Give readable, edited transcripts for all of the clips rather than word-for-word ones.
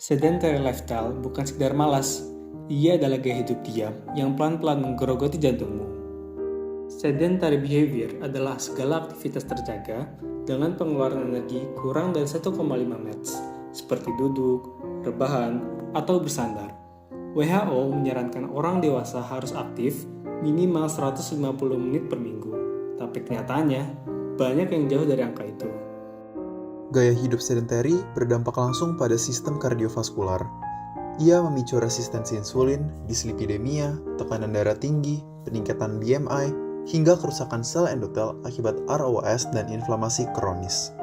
Sedentary lifestyle bukan sekedar malas, ia adalah gaya hidup diam yang pelan-pelan menggerogoti jantungmu. Sedentary behavior adalah segala aktivitas terjaga dengan pengeluaran energi kurang dari 1,5 METs, seperti duduk, rebahan, atau bersandar. WHO menyarankan orang dewasa harus aktif minimal 150 menit per minggu, tapi kenyataannya banyak yang jauh dari angka itu. Gaya hidup sedentary berdampak langsung pada sistem kardiovaskular. Ia memicu resistensi insulin, dislipidemia, tekanan darah tinggi, peningkatan BMI, hingga kerusakan sel endotel akibat ROS dan inflamasi kronis.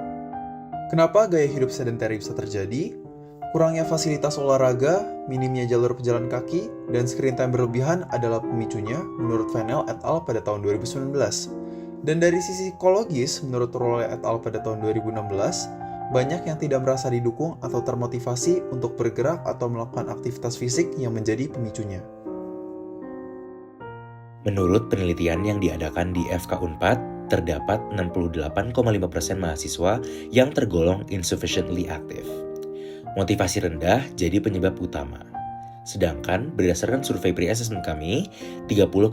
Kenapa gaya hidup sedentary bisa terjadi? Kurangnya fasilitas olahraga, minimnya jalur pejalan kaki, dan screen time berlebihan adalah pemicunya menurut Fennell et al. Pada tahun 2019. Dan dari sisi psikologis, menurut Rolle et al. Pada tahun 2016, banyak yang tidak merasa didukung atau termotivasi untuk bergerak atau melakukan aktivitas fisik yang menjadi pemicunya. Menurut penelitian yang diadakan di FK Unpad, terdapat 68,5% mahasiswa yang tergolong insufficiently active. Motivasi rendah jadi penyebab utama. Sedangkan berdasarkan survei pre-assessment kami, 30,6%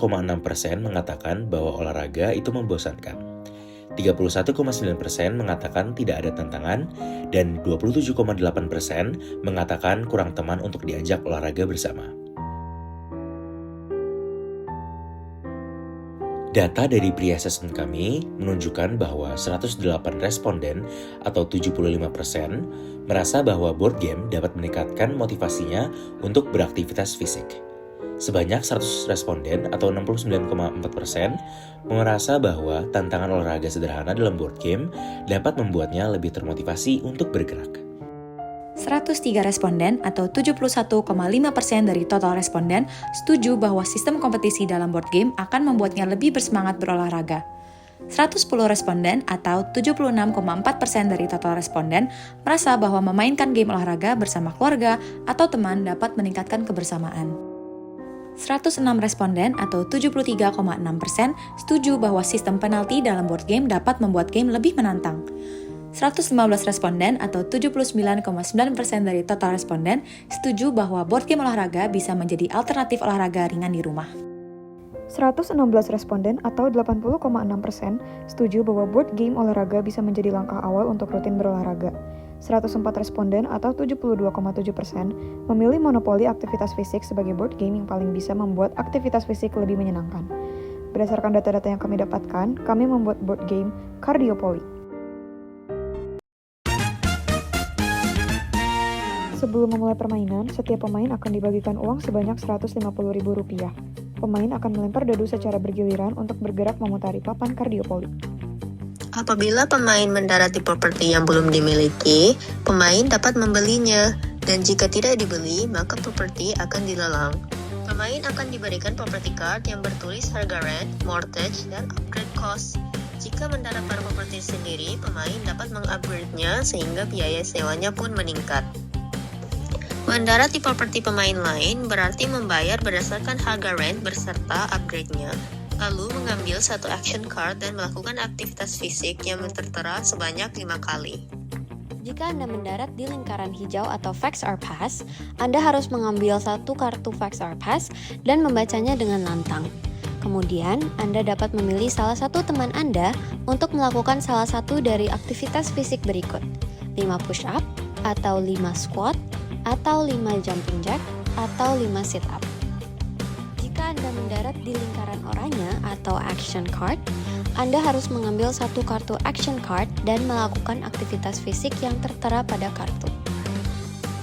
mengatakan bahwa olahraga itu membosankan. 31,9% mengatakan tidak ada tantangan, dan 27,8% mengatakan kurang teman untuk diajak olahraga bersama. Data dari pre-assessment kami menunjukkan bahwa 108 responden atau 75% merasa bahwa board game dapat meningkatkan motivasinya untuk beraktivitas fisik. Sebanyak 100 responden atau 69,4% merasa bahwa tantangan olahraga sederhana dalam board game dapat membuatnya lebih termotivasi untuk bergerak. 103 responden atau 71,5% dari total responden setuju bahwa sistem kompetisi dalam board game akan membuatnya lebih bersemangat berolahraga. 110 responden atau 76,4% dari total responden merasa bahwa memainkan game olahraga bersama keluarga atau teman dapat meningkatkan kebersamaan. 106 responden atau 73,6% setuju bahwa sistem penalti dalam board game dapat membuat game lebih menantang. 115 responden atau 79,9% dari total responden setuju bahwa board game olahraga bisa menjadi alternatif olahraga ringan di rumah. 116 responden atau 80,6% setuju bahwa board game olahraga bisa menjadi langkah awal untuk rutin berolahraga. 104 responden atau 72,7% memilih monopoli aktivitas fisik sebagai board game yang paling bisa membuat aktivitas fisik lebih menyenangkan. Berdasarkan data-data yang kami dapatkan, kami membuat board game Cardiopoly. Sebelum memulai permainan, setiap pemain akan dibagikan uang sebanyak Rp150.000. Pemain akan melempar dadu secara bergiliran untuk bergerak memutari papan Cardiopoly. Apabila pemain mendarat di properti yang belum dimiliki, pemain dapat membelinya, dan jika tidak dibeli, maka properti akan dilelang. Pemain akan diberikan property card yang bertulis harga rent, mortgage, dan upgrade cost. Jika mendarat pada properti sendiri, pemain dapat mengupgrade-nya sehingga biaya sewanya pun meningkat. Mendarat di properti pemain lain berarti membayar berdasarkan harga rent beserta upgrade-nya, lalu mengambil satu action card dan melakukan aktivitas fisik yang tertera sebanyak 5 kali. Jika Anda mendarat di lingkaran hijau atau Fax or Pass, Anda harus mengambil satu kartu Fax or Pass dan membacanya dengan lantang. Kemudian, Anda dapat memilih salah satu teman Anda untuk melakukan salah satu dari aktivitas fisik berikut: 5 push up, atau 5 squat, atau 5 jumping jack, atau 5 sit up. Jika Anda mendarat di lingkaran oranye atau action card, Anda harus mengambil satu kartu action card dan melakukan aktivitas fisik yang tertera pada kartu.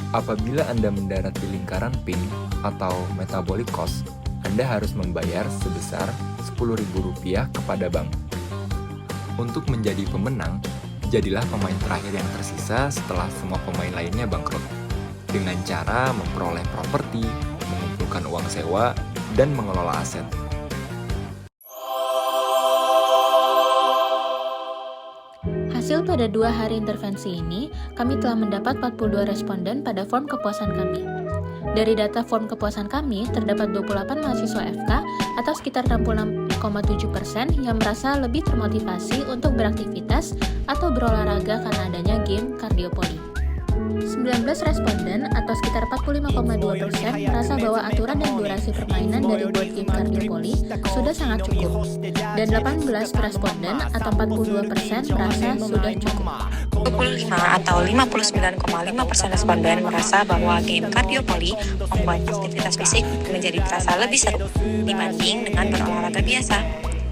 Apabila Anda mendarat di lingkaran pink atau metabolic cost, Anda harus membayar sebesar Rp10.000 kepada bank. Untuk menjadi pemenang, jadilah pemain terakhir yang tersisa setelah semua pemain lainnya bangkrut, dengan cara memperoleh properti, mengumpulkan uang sewa, dan mengelola aset. Hasil pada 2 hari intervensi ini, kami telah mendapat 42 responden pada form kepuasan kami. Dari data form kepuasan kami, terdapat 28 mahasiswa FK atau sekitar 66,7% yang merasa lebih termotivasi untuk beraktivitas atau berolahraga karena adanya game Cardiopoly. 19 responden atau sekitar 45,2% merasa bahwa aturan dan durasi permainan dari board game Cardiopoli sudah sangat cukup, dan 18 responden atau 42% merasa sudah cukup. 25 atau 59,5% responden merasa bahwa game Cardiopoli membuat aktivitas fisik menjadi terasa lebih seru dibanding dengan berolahraga biasa.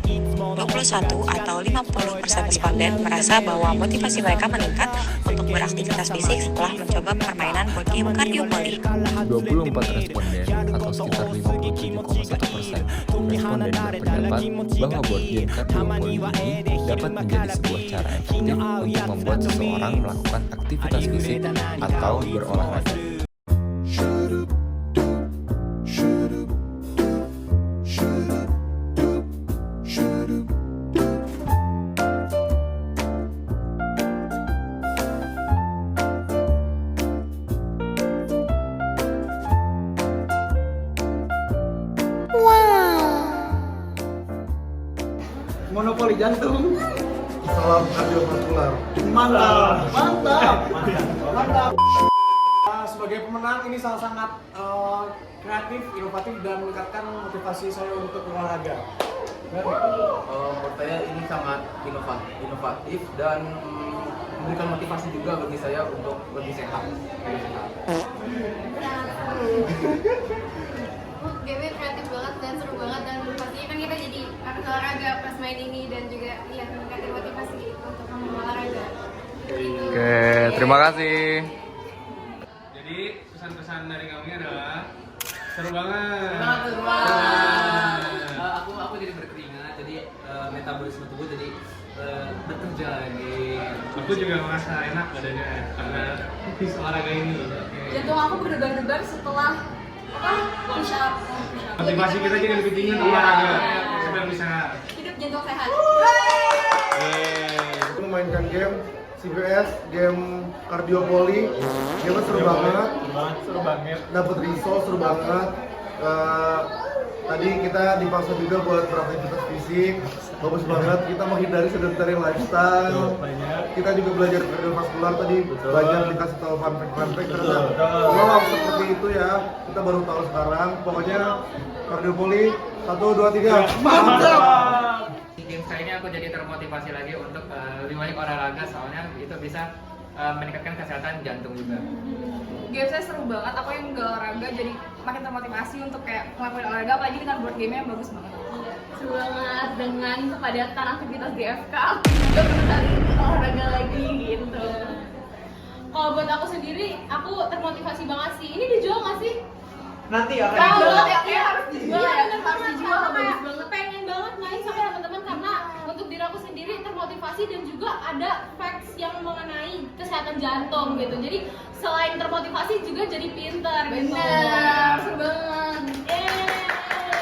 21 atau 50% responden merasa bahwa motivasi mereka meningkat untuk beraktivitas fisik setelah mencoba permainan board game Cardiopoli. 24 responden atau sekitar 57,1% responden berpendapat bahwa board game Cardiopoli ini dapat menjadi sebuah cara efektif untuk membuat seseorang melakukan aktivitas fisik atau berolahraga. Monopoli jantung. Salam kardiovaskular. Mantap. Sebagai pemenang ini sangat kreatif, inovatif dan meningkatkan motivasi saya untuk berolahraga. Menurut saya ini sangat inovatif dan memberikan motivasi juga bagi saya untuk lebih sehat. Game kreatif banget dan seru banget, dan pastinya kan kita jadi akan olahraga pas main ini dan juga ya meningkatkan motivasi untuk olahraga. Oke, terima kasih. Jadi pesan-pesan dari kami adalah seru banget. Aku jadi berkeringat, jadi metabolisme tubuh jadi bekerja lagi. Aku juga merasa enak badannya karena habis olahraga ini. Jantung aku berdebar-debar setelah push up. Motivasi kita jadi lebih tinggi untuk olahraga supaya bisa Hidup jantung sehat. Aku memainkan game CBS, game Cardiopoli. Game seru banget. Dapat result seru banget. Tadi kita dipaksa juga buat beraktivitas fisik, bagus banget. Kita menghindari sedentary lifestyle. Kita juga belajar kardiovaskular tadi, banyak dikasih tahu fun fact ternyata wow seperti itu ya. Kita baru tahu sekarang. Pokoknya Cardiopoli 1, 2, 3 mantap. Di game kali ini aku jadi termotivasi lagi untuk lebih banyak olahraga, soalnya itu bisa meningkatkan kesehatan jantung juga. Game saya seru banget, aku yang nggak olahraga jadi makin termotivasi untuk kayak ngelakuin olahraga, apalagi dengan board game yang bagus banget. Seru banget dengan kepadatan aktivitas di FK, aku juga pernah olahraga lagi gitu. Kalau buat aku sendiri, aku termotivasi banget sih. Ini dijual nggak sih? Nanti akan dijual. Ya, harus dijual ya, harus dijual, bagus banget. Pengen banget main sama teman-teman karena untuk diri aku sendiri termotivasi dan juga ada facts yang mengenai kesehatan jantung gitu. Jadi selain termotivasi juga jadi pintar. Bener, seru banget.